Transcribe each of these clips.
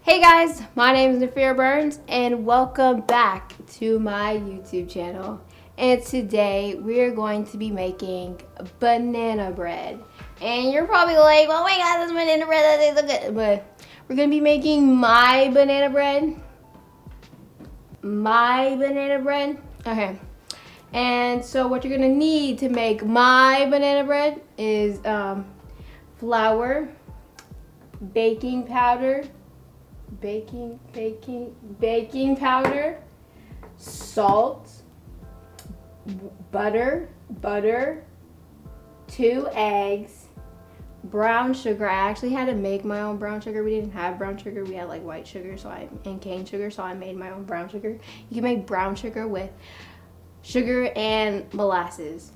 Hey guys, my name is Nefera and welcome back to my YouTube channel. And today we are going to be making banana bread. And you're probably like, oh my god, this banana bread, that tastes so good. But we're going to be making my banana bread. My banana bread. Okay. And so what you're going to need to make my banana bread is flour, baking powder, baking powder, salt, butter, 2 eggs, brown sugar. I actually had to make my own brown sugar. We didn't have brown sugar. We had like white sugar and cane sugar, so I made my own brown sugar. You can make brown sugar with sugar and molasses.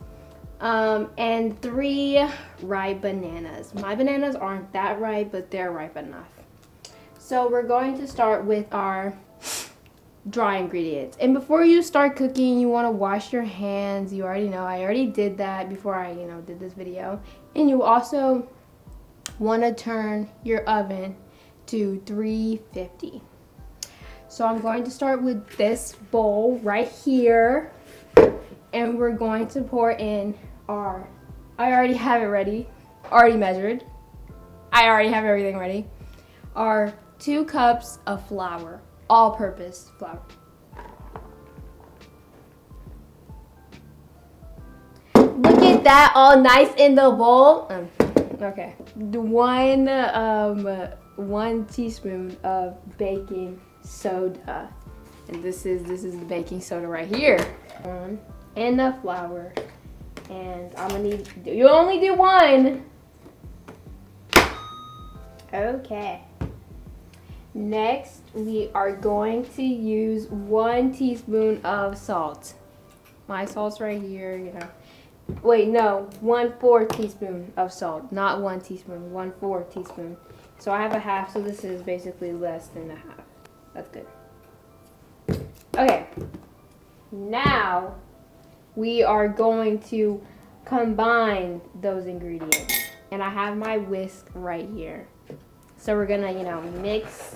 And 3 ripe bananas. My bananas aren't that ripe, but they're ripe enough. So we're going to start with our dry ingredients. And before you start cooking, you want to wash your hands. You already know, I already did that before I, did this video. And you also want to turn your oven to 350. So I'm going to start with this bowl right here. And we're going to pour in I already have it ready, already measured. I already have everything ready. Our 2 cups of flour, all-purpose flour. Look at that, all nice in the bowl. Okay. 1 teaspoon of baking soda, and this is the baking soda right here. And the flour, and I'm gonna need. You only do 1. Okay. Next, we are going to use 1 teaspoon of salt. My salt's right here, Wait, no, 1/4 teaspoon of salt, not 1 teaspoon, 1/4 teaspoon. So I have a half, so this is basically less than a half. That's good. Okay. Now, we are going to combine those ingredients. And I have my whisk right here. So we're gonna, mix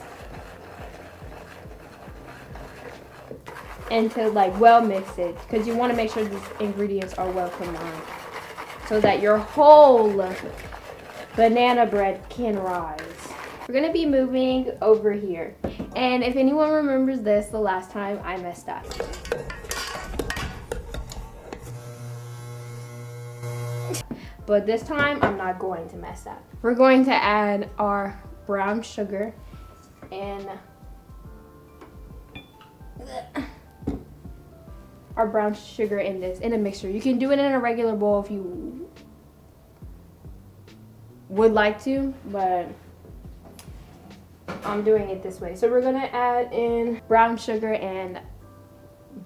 until well mix it, because you want to make sure these ingredients are well combined so that your whole banana bread can rise. We're gonna be moving over here. And if anyone remembers this, the last time I messed up. But this time, I'm not going to mess up. We're going to add our brown sugar and our brown sugar in a mixture. You can do it in a regular bowl if you would like to, but I'm doing it this way. So we're gonna add in brown sugar and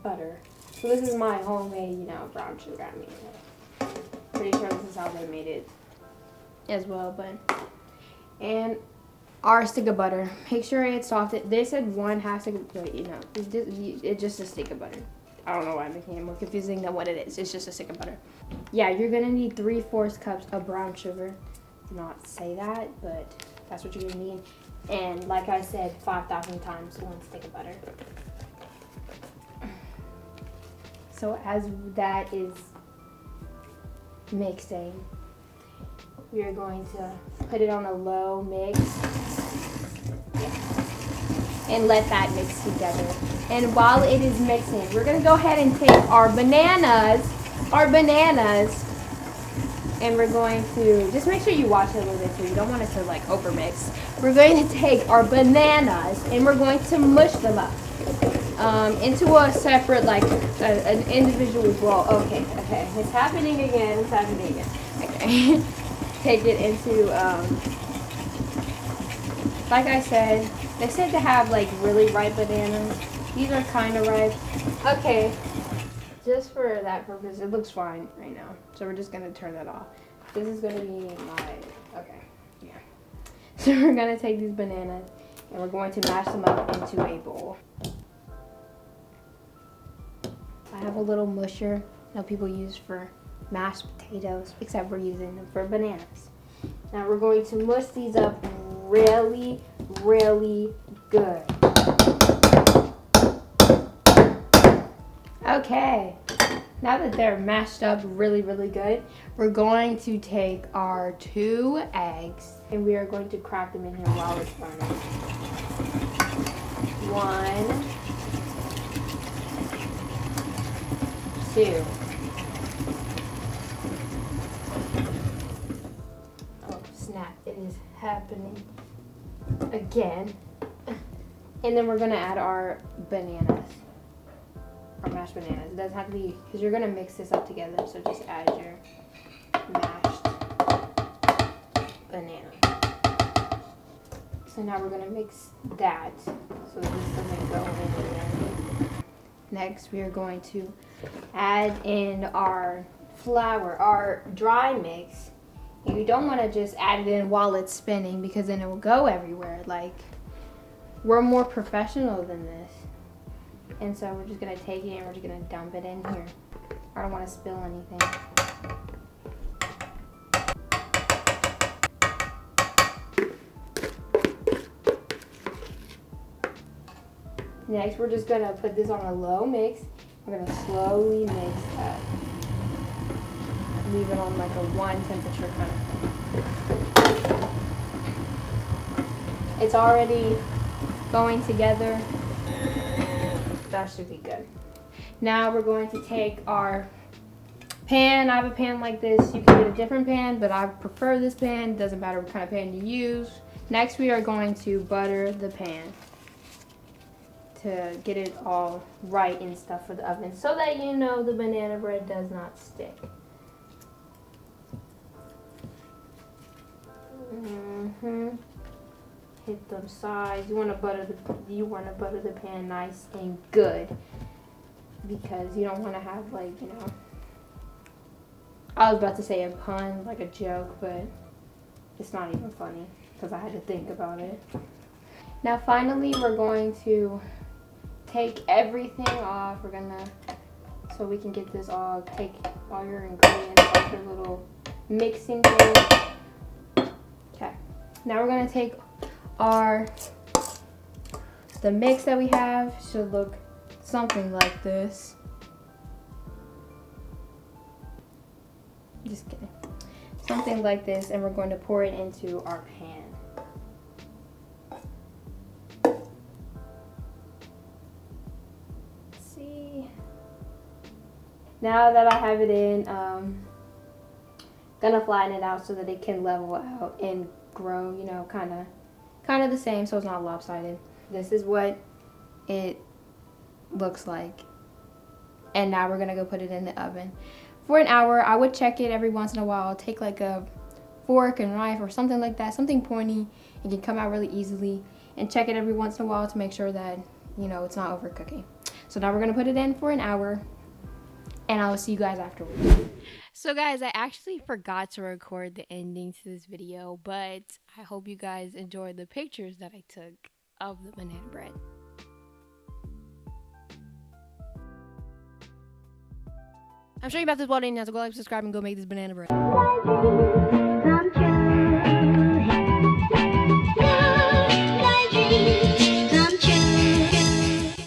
butter. So this is my homemade, brown sugar. Pretty sure this is how they made it as well, and our stick of butter. Make sure it's soft. They said 1/2 stick of butter, it's just a stick of butter. I don't know why I'm making it more confusing than what it is. It's just a stick of butter. Yeah, you're gonna need 3/4 cups of brown sugar. Do not say that, but that's what you're gonna need. And like I said, 5,000 times 1 stick of butter. So as that is mixing, we are going to put it on a low mix, and let that mix together. And while it is mixing, we're going to go ahead and take our bananas, and we're going to just make sure you watch it a little bit too. You don't want it to over mix. We're going to take our bananas and we're going to mush them up into a separate, an individual bowl. Okay, it's happening again. Okay. Take it into, like I said, they said to have really ripe bananas. These are kind of ripe. Okay, just for that purpose, it looks fine right now. So we're just gonna turn that off. This is gonna be yeah. So we're gonna take these bananas and we're going to mash them up into a bowl. I have a little musher that people use for mashed potatoes, except we're using them for bananas. Now we're going to mush these up really good. Okay, now that they're mashed up really, really good, we're going to take our 2 eggs and we are going to crack them in here while it's burning. 1, 2. Oh, snap, it is happening again. And then we're gonna add our bananas. Or mashed bananas. It doesn't have to be, because you're gonna mix this up together, so just add your mashed banana. So now we're gonna mix that so this doesn't go in there. Next, we are going to add in our flour, our dry mix. You don't want to just add it in while it's spinning because then it will go everywhere. Like, we're more professional than this. And so we're just gonna take it and we're just gonna dump it in here. I don't want to spill anything. Next, we're just gonna put this on a low mix. We're gonna slowly mix that. Leave it on like a 1 temperature kind of thing. It's already going together. That should be good. Now we're going to take our pan. I have a pan like this. You can get a different pan, but I prefer this pan. Doesn't matter what kind of pan you use. Next, we are going to butter the pan to get it all right and stuff for the oven so that you know the banana bread does not stick. Hit them sides. You want to butter the pan nice and good because you don't want to have, like, you know, I was about to say a pun, like a joke, but it's not even funny because I had to think about it. Now finally we're going to take everything off. We're gonna, so we can get this all, take all your ingredients off your little mixing thing. Okay, now we're gonna take the mix that we have. Should look something like this. Just kidding. Something like this, and we're going to pour it into our pan. Let's see. Now that I have it in, gonna flatten it out so that it can level out and grow, you know, kind of the same, so it's not lopsided. This is what it looks like. And now we're gonna go put it in the oven for an hour. I would check it every once in a while. Take like a fork and knife or something like that, something pointy. It can come out really easily, and check it every once in a while to make sure that, you know, it's not overcooking. So now we're gonna put it in for an hour, and I will see you guys afterwards. So guys, I actually forgot to record the ending to this video, but I hope you guys enjoyed the pictures that I took of the banana bread. I'm sure you about this ball, and you have to go like, subscribe, and go make this banana bread.